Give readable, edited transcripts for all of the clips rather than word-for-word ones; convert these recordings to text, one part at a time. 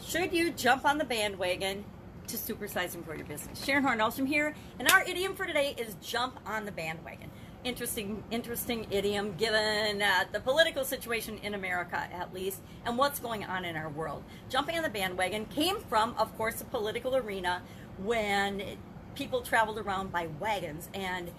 Should you jump on the bandwagon to supersize and grow your business? Sharon Horne-Ellstrom here, and our idiom for today is jump on the bandwagon. Interesting idiom given the political situation in America, at least, and what's going on in our world. Jumping on the bandwagon came from, of course, the political arena when people traveled around by wagons, and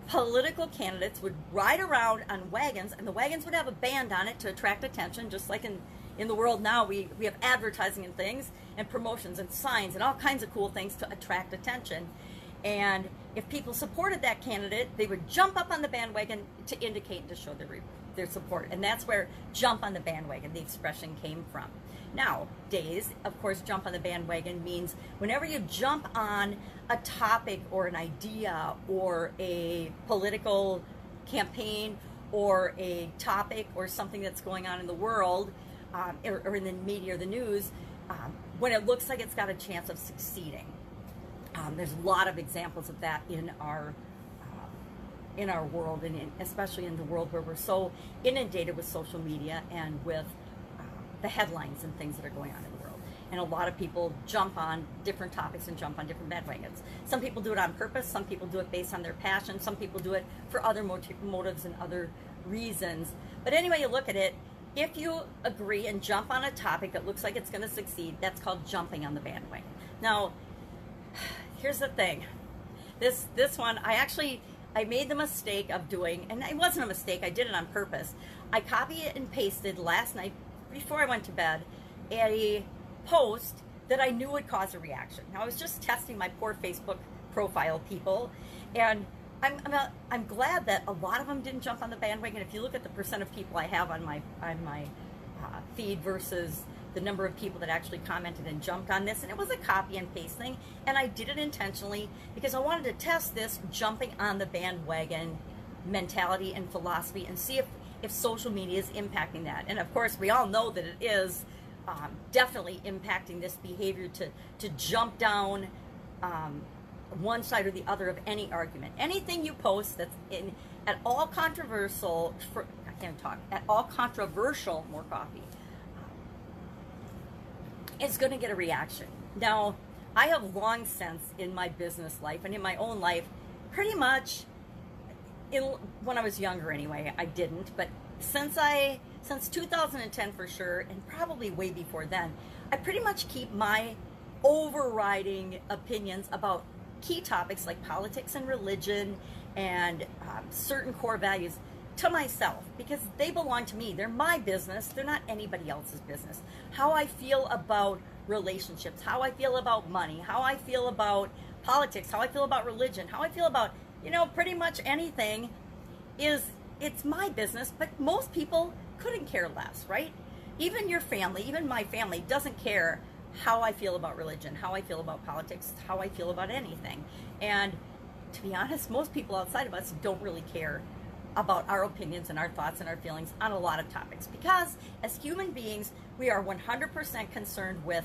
political candidates would ride around on wagons, and the wagons would have a band on it to attract attention, just like in the world now we have advertising and things and promotions and signs and all kinds of cool things to attract attention. And if people supported that candidate, they would jump up on the bandwagon to indicate and to show their support. And that's where jump on the bandwagon, the expression, came from. Nowadays, of course, jump on the bandwagon means whenever you jump on a topic or an idea or a political campaign or a topic or something that's going on in the world, or in the media or the news, when it looks like it's got a chance of succeeding. There's a lot of examples of that in our world, and especially in the world where we're so inundated with social media and with the headlines and things that are going on in the world. And a lot of people jump on different topics and jump on different bandwagons. Some people do it on purpose, some people do it based on their passion, some people do it for other motives and other reasons. But anyway you look at it, if you agree and jump on a topic that looks like it's going to succeed, that's called jumping on the bandwagon. Now, here's the thing. This one, I made the mistake of doing, and it wasn't a mistake, I did it on purpose. I copied and pasted last night, before I went to bed, a post that I knew would cause a reaction. Now, I was just testing my poor Facebook profile people, and I'm glad that a lot of them didn't jump on the bandwagon. If you look at the percent of people I have on my feed versus the number of people that actually commented and jumped on this, and it was a copy and paste thing, and I did it intentionally because I wanted to test this jumping on the bandwagon mentality and philosophy and see if social media is impacting that. And of course, we all know that it is definitely impacting this behavior to jump down one side or the other of any argument. Anything you post that's at all controversial, more coffee, is going to get a reaction. Now, I have long since in my business life and in my own life, pretty much, when I was younger anyway, I didn't, but since 2010 for sure, and probably way before then, I pretty much keep my overriding opinions about key topics like politics and religion and certain core values to myself, because they belong to me. They're my business. They're not anybody else's business. How I feel about relationships, how I feel about money, how I feel about politics, how I feel about religion, how I feel about, pretty much anything it's my business, but most people couldn't care less, right? Even your family, even my family doesn't care how I feel about religion, how I feel about politics, how I feel about anything. And to be honest, most people outside of us don't really care about our opinions and our thoughts and our feelings on a lot of topics, because as human beings, we are 100% concerned with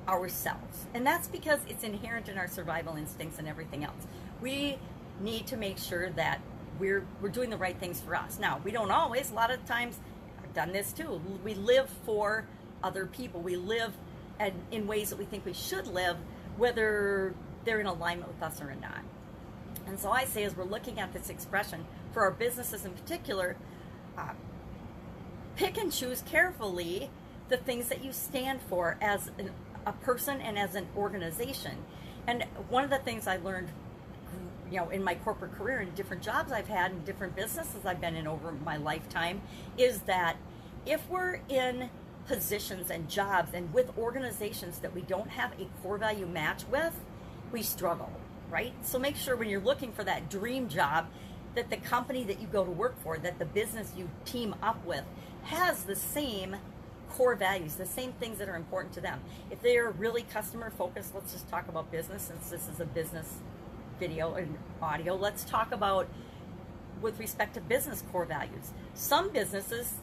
ourselves. And that's because it's inherent in our survival instincts and everything else. We need to make sure that we're doing the right things for us. Now, we don't always. A lot of times, I've done this too. We live for other people. We live in ways that we think we should live, whether they're in alignment with us or not. And so I say, as we're looking at this expression for our businesses in particular, pick and choose carefully the things that you stand for as a person and as an organization. And one of the things I learned, in my corporate career and different jobs I've had and different businesses I've been in over my lifetime, is that if we're in positions and jobs and with organizations that we don't have a core value match with, we struggle, right? So make sure when you're looking for that dream job that the company that you go to work for, that the business you team up with, has the same core values, the same things that are important to them. If they are really customer focused, let's just talk about business, since this is a business video and audio. Let's talk about, with respect to business core values. Some businesses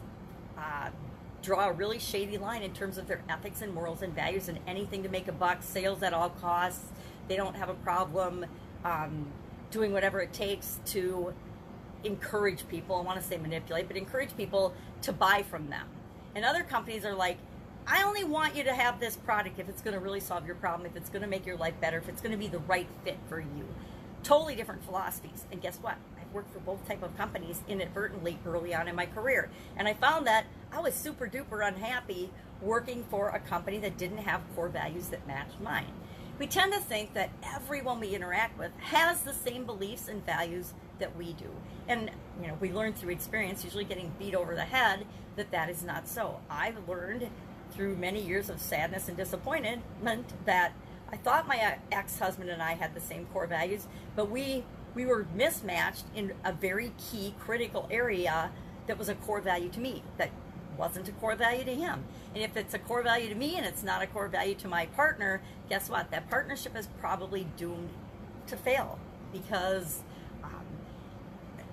draw a really shady line in terms of their ethics and morals and values, and anything to make a buck, sales at all costs. They don't have a problem doing whatever it takes to encourage people, I want to say manipulate, but encourage people to buy from them. And other companies are like, I only want you to have this product if it's going to really solve your problem, if it's going to make your life better, if it's going to be the right fit for you. Totally different philosophies. And guess what? I've worked for both type of companies inadvertently early on in my career. And I found that I was super duper unhappy working for a company that didn't have core values that matched mine. We tend to think that everyone we interact with has the same beliefs and values that we do. And we learn through experience, usually getting beat over the head, that that is not so. I've learned through many years of sadness and disappointment that I thought my ex-husband and I had the same core values, but we were mismatched in a very key critical area that was a core value to me, that wasn't a core value to him. And if it's a core value to me and it's not a core value to my partner, guess what? That partnership is probably doomed to fail, because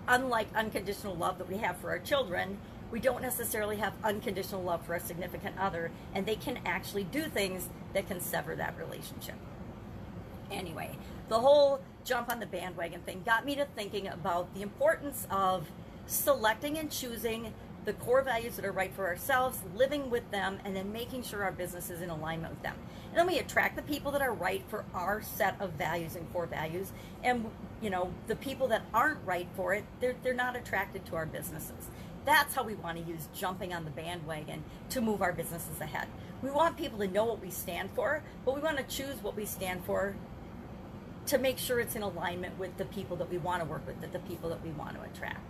unlike unconditional love that we have for our children, we don't necessarily have unconditional love for a significant other, and they can actually do things that can sever that relationship. Anyway, the whole jump on the bandwagon thing got me to thinking about the importance of selecting and choosing the core values that are right for ourselves, living with them, and then making sure our business is in alignment with them. And then we attract the people that are right for our set of values and core values. And the people that aren't right for it, they're not attracted to our businesses. That's how we want to use jumping on the bandwagon to move our businesses ahead. We want people to know what we stand for, but we want to choose what we stand for to make sure it's in alignment with the people that we want to work with, the people that we want to attract.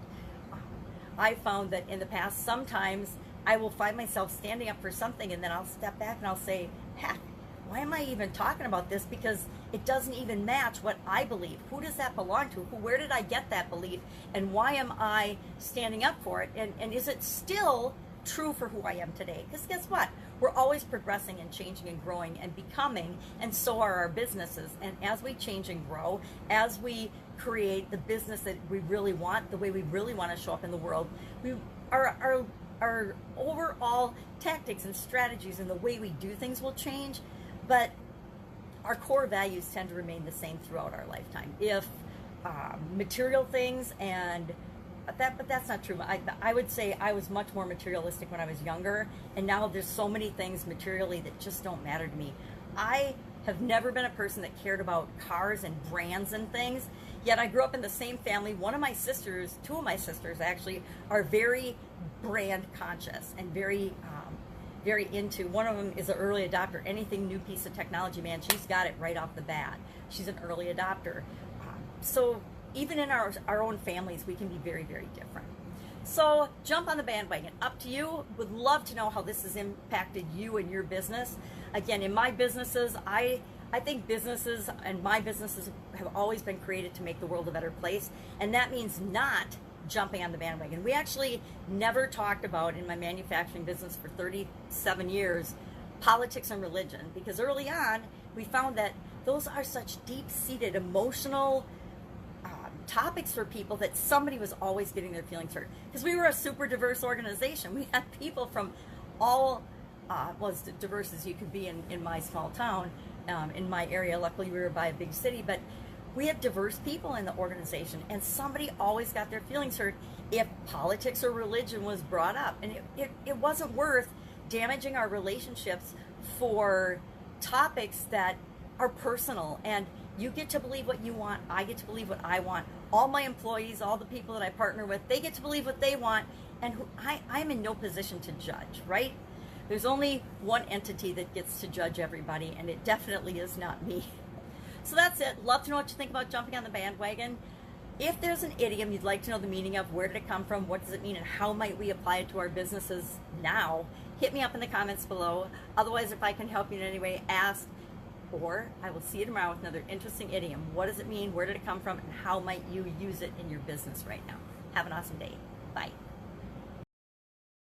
I found that in the past, sometimes I will find myself standing up for something, and then I'll step back and I'll say, heck, why am I even talking about this? Because it doesn't even match what I believe. Who does that belong to? Where did I get that belief? And why am I standing up for it? And is it still true for who I am today? Because guess what? We're always progressing and changing and growing and becoming, and so are our businesses. And as we change and grow, as we create the business that we really want, the way we really want to show up in the world, our overall tactics and strategies and the way we do things will change, but our core values tend to remain the same throughout our lifetime. If material things but that's not true. I would say I was much more materialistic when I was younger, and now there's so many things materially that just don't matter to me. I have never been a person that cared about cars and brands and things, yet I grew up in the same family. One of my sisters, two of my sisters actually, are very brand conscious and very into. One of them is an early adopter. Anything new piece of technology, man, she's got it right off the bat. She's an early adopter. So even in our own families, we can be very, very different. So jump on the bandwagon. Up to you. Would love to know how this has impacted you and your business. Again, in my businesses, I think businesses and my businesses have always been created to make the world a better place. And that means not jumping on the bandwagon. We actually never talked about, in my manufacturing business for 37 years, politics and religion. Because early on, we found that those are such deep-seated emotional topics for people that somebody was always getting their feelings hurt. Because we were a super diverse organization. We had people from all, as diverse as you could be in my small town, in my area. Luckily, we were by a big city, but we had diverse people in the organization, and somebody always got their feelings hurt if politics or religion was brought up. And it wasn't worth damaging our relationships for topics that are personal, and you get to believe what you want, I get to believe what I want. All my employees, all the people that I partner with, they get to believe what they want, and I'm in no position to judge, right? There's only one entity that gets to judge everybody, and it definitely is not me. So that's it. Love to know what you think about jumping on the bandwagon. If there's an idiom you'd like to know the meaning of, where did it come from, what does it mean, and how might we apply it to our businesses now, hit me up in the comments below. Otherwise, if I can help you in any way, ask. Or I will see you tomorrow with another interesting idiom. What does it mean? Where did it come from? And how might you use it in your business right now? Have an awesome day.